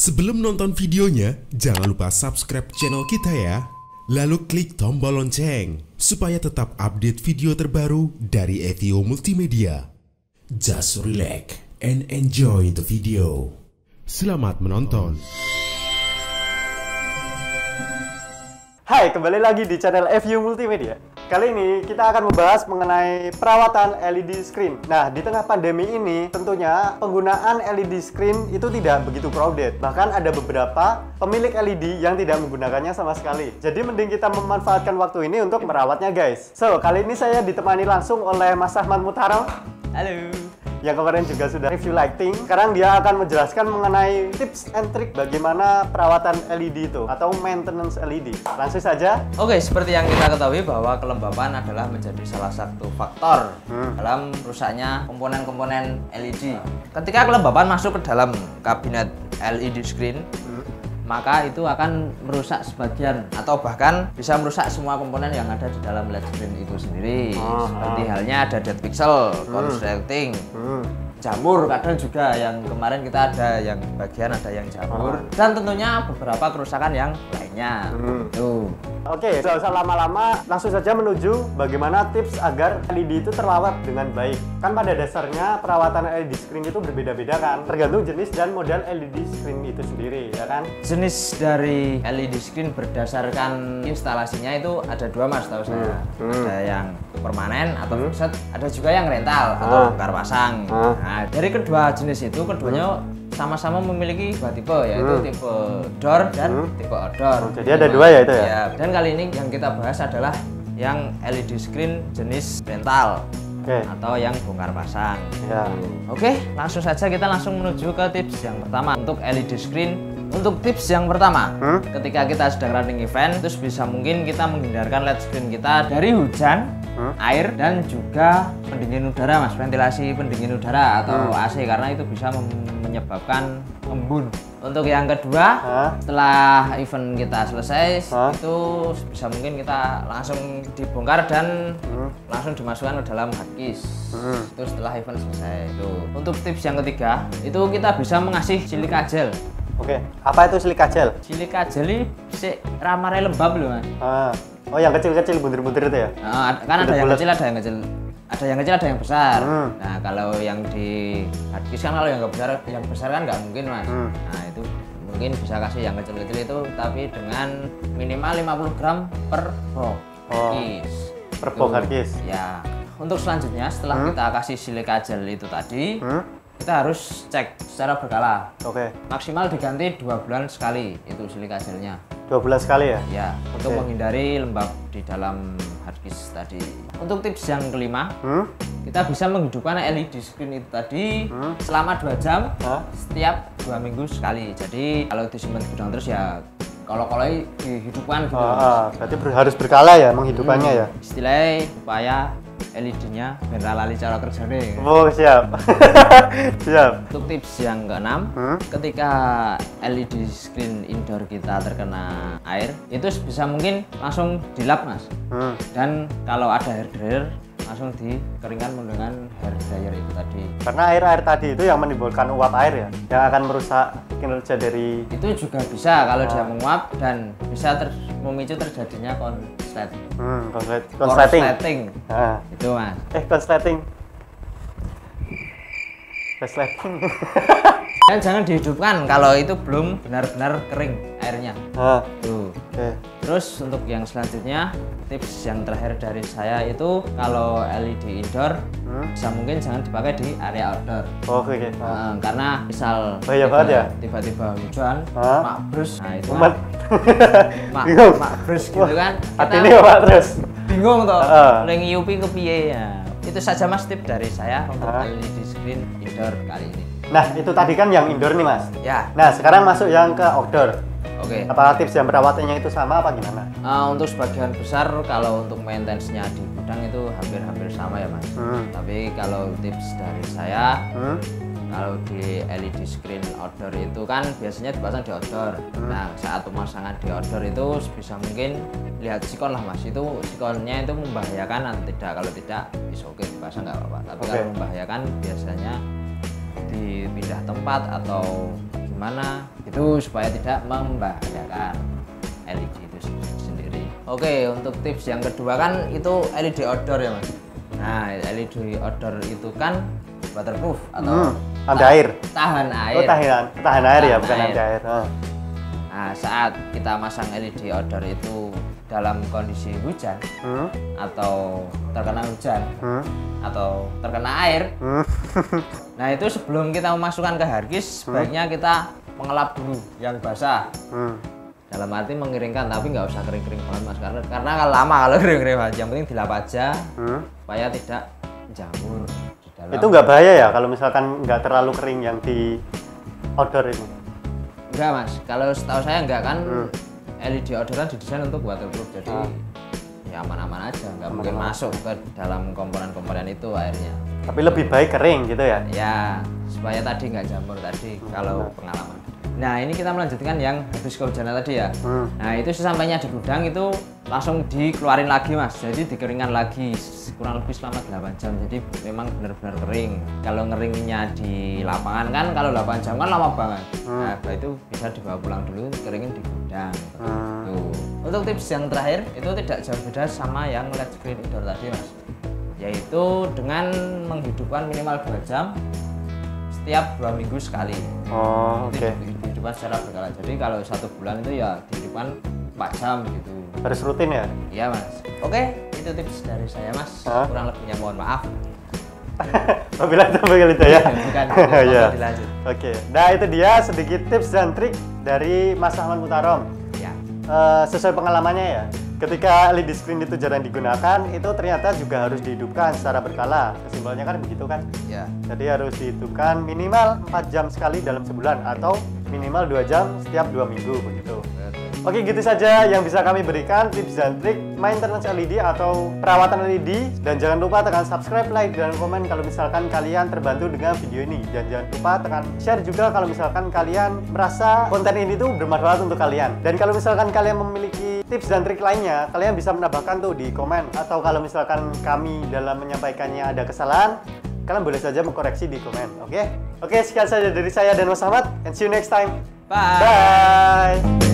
Sebelum nonton videonya, jangan lupa subscribe channel kita ya. Lalu klik tombol lonceng supaya tetap update video terbaru dari Evio Multimedia. Just relax and enjoy the video. Selamat menonton. Hai, kembali lagi di channel Evio Multimedia. Kali ini kita akan membahas mengenai perawatan LED screen. Nah, di tengah pandemi ini tentunya penggunaan LED screen itu tidak begitu crowded. Bahkan ada beberapa pemilik LED yang tidak menggunakannya sama sekali. Jadi mending kita memanfaatkan waktu ini untuk merawatnya, guys. So, kali ini saya ditemani langsung oleh Mas Ahmad Mutharom. Halo. Yang kemarin juga sudah review lighting. Sekarang dia akan menjelaskan mengenai tips and trick bagaimana perawatan LED itu atau maintenance LED. Langsung saja. Oke, seperti yang kita ketahui bahwa kelembapan adalah menjadi salah satu faktor dalam rusaknya komponen-komponen LED. Ketika kelembapan masuk ke dalam kabinet LED screen, maka itu akan merusak sebagian atau bahkan bisa merusak semua komponen yang ada di dalam LED screen itu sendiri. Seperti halnya ada dead pixel, constructing, jamur kadang juga yang kemarin kita ada yang bagian ada yang jamur, dan tentunya beberapa kerusakan yang lainnya. Tuh. Oke, tidak usah lama-lama, langsung saja menuju bagaimana tips agar LED itu terlawat dengan baik. Kan pada dasarnya perawatan LED screen itu berbeda-beda kan, tergantung jenis dan model LED screen itu sendiri, ya kan? Jenis dari LED screen berdasarkan instalasinya itu ada dua, Mas, tahu saya. Ada yang permanen atau fixed, ada juga yang rental atau bongkar pasang. Nah, dari kedua jenis itu keduanya sama-sama memiliki dua tipe, yaitu tipe door dan tipe outdoor. Jadi ada dua ya itu ya? Ya, dan kali ini yang kita bahas adalah yang LED screen jenis rental atau yang bongkar pasang. Oke, langsung saja kita langsung menuju ke tips yang pertama untuk LED screen. Untuk tips yang pertama, ketika kita sedang running event, terus bisa mungkin kita menghindarkan LED screen kita dari hujan, air, dan juga pendingin udara, Mas, ventilasi pendingin udara atau AC, karena itu bisa menyebabkan embun. Untuk yang kedua, setelah event kita selesai, itu bisa mungkin kita langsung dibongkar dan langsung dimasukkan ke dalam hardcase. Itu setelah event selesai. Itu. Untuk tips yang ketiga, itu kita bisa mengasih silika gel. Oke, apa itu silika gel? Silika gel ini ramare lembab loh, Mas. Oh, yang kecil-kecil buntir-buntir itu ya? Kan ada yang kecil, ada yang kecil. Ada yang kecil, ada yang besar. Nah, kalau yang di hardcase kan kalau yang besar kan nggak mungkin, Mas. Nah, itu mungkin bisa kasih yang kecil-kecil itu, tapi dengan minimal 50 gram per box hardcase. Per box hardcase? Ya. Untuk selanjutnya, setelah kita kasih silika gel itu tadi, kita harus cek secara berkala. Maksimal diganti 2 bulan sekali itu silika gelnya. 2 bulan sekali ya? Ya, untuk menghindari lembab di dalam hardcase tadi. Untuk tips yang kelima, kita bisa menghidupkan LED screen itu tadi selama 2 jam setiap 2 minggu sekali. Jadi kalau disimpan di gudang terus ya kalau dihidupkan gitu. Berarti harus berkala ya menghidupkannya ya? Istilahnya supaya LED-nya bener lali cara kerjanya. Oh, siap. Siap. Untuk tips yang keenam, ketika LED screen indoor kita terkena air, itu bisa mungkin langsung dilap, Mas. Dan kalau ada hair dryer, langsung dikeringkan menggunakan hair dryer itu tadi. Karena air tadi itu yang menimbulkan uap air ya, yang akan merusak kinerja dari... Itu juga bisa kalau dia menguap dan bisa memicu terjadinya konsleting. Itu, Mas. Konsleting. Dan jangan dihidupkan kalau itu belum benar-benar kering airnya. Tuh. Terus untuk yang selanjutnya, tips yang terakhir dari saya itu kalau LED indoor bisa mungkin jangan dipakai di area outdoor. Karena misal tiba-tiba hujan, makbrus, nah itu makbrus gitu kan. Artinya apa terus? Bingung toh, ngiupi kepiye ya. Itu saja, Mas, tip dari saya untuk LED screen indoor kali ini. Nah, itu tadi kan yang indoor nih, Mas. Ya. Nah, sekarang masuk yang ke outdoor. Apakah tips yang perawatannya itu sama apa gimana? Untuk sebagian besar kalau untuk maintenance-nya di gudang itu hampir sama ya, Mas. Tapi kalau tips dari saya, kalau di LED screen outdoor itu kan biasanya dipasang di outdoor. Nah, saat pemasangan di outdoor itu bisa mungkin lihat sikon lah, Mas. Itu sikonnya itu membahayakan atau tidak. Kalau tidak, oke dipasang nggak apa-apa. Tapi kalau membahayakan biasanya dipindah tempat atau gimana Itu supaya tidak membahayakan LED itu sendiri. Oke, untuk tips yang kedua kan itu LED outdoor ya Mas. Nah, LED outdoor itu kan waterproof atau anti air. Tahan air. Oh, tahan air ya, bukan anti air. Nah, saat kita masang LED outdoor itu dalam kondisi hujan atau terkena hujan atau terkena air, nah itu sebelum kita memasukkan ke harddisk sebaiknya kita mengelap dulu yang basah. Dalam arti mengeringkan, tapi nggak usah kering-kering banget Mas, karena kalau lama kalau kering-kering banget, yang penting dilap aja supaya tidak jamur di dalam. Itu nggak bahaya ya kalau misalkan nggak terlalu kering yang di outdoor ini? Enggak Mas, kalau setahu saya enggak kan. LED outdoor kan didesain untuk waterproof, jadi ya aman-aman aja, nggak mungkin masuk ke dalam komponen-komponen itu airnya. Tapi lebih baik kering gitu ya? Ya, supaya tadi nggak jamur tadi kalau pengalaman. Nah, ini kita melanjutkan yang habis kehujanan tadi ya. Nah, itu sesampainya di gudang itu langsung dikeluarin lagi Mas, jadi dikeringkan lagi kurang lebih selama 8 jam, jadi memang benar-benar kering. Kalau ngeringnya di lapangan kan kalau 8 jam kan lama banget. Nah, itu bisa dibawa pulang dulu, keringin di gudang. Tuh. Untuk tips yang terakhir itu tidak jauh beda sama yang LED screen indoor tadi Mas, yaitu dengan menghidupkan minimal 2 jam setiap 2 minggu sekali. Oke. Dihidupkan secara berkala. Jadi kalau 1 bulan itu ya dihidupkan 4 jam gitu. Harus rutin ya? Iya Mas. Oke, itu tips dari saya Mas. Kurang lebihnya mohon maaf. Apabila itu ya. Bukan. Ya. Dilanjut. Oke. Nah itu dia sedikit tips dan trik dari Mas Ahmad Mutarom. Ya. Sesuai pengalamannya ya. Ketika LED screen itu jarang digunakan, itu ternyata juga harus dihidupkan secara berkala. Kesimpulannya kan begitu kan? Ya. Jadi harus dihidupkan minimal 4 jam sekali dalam sebulan atau minimal 2 jam setiap 2 minggu begitu. Oke, gitu saja yang bisa kami berikan tips dan trik maintenance LED atau perawatan LED. Dan jangan lupa tekan subscribe, like, dan komen kalau misalkan kalian terbantu dengan video ini. Dan jangan lupa tekan share juga kalau misalkan kalian merasa konten ini tuh bermanfaat untuk kalian. Dan kalau misalkan kalian memiliki tips dan trik lainnya, kalian bisa menambahkan tuh di komen. Atau kalau misalkan kami dalam menyampaikannya ada kesalahan, kalian boleh saja mengkoreksi di komen. Oke, sekian saja dari saya dan Mas Ahmad, and see you next time. Bye. Bye.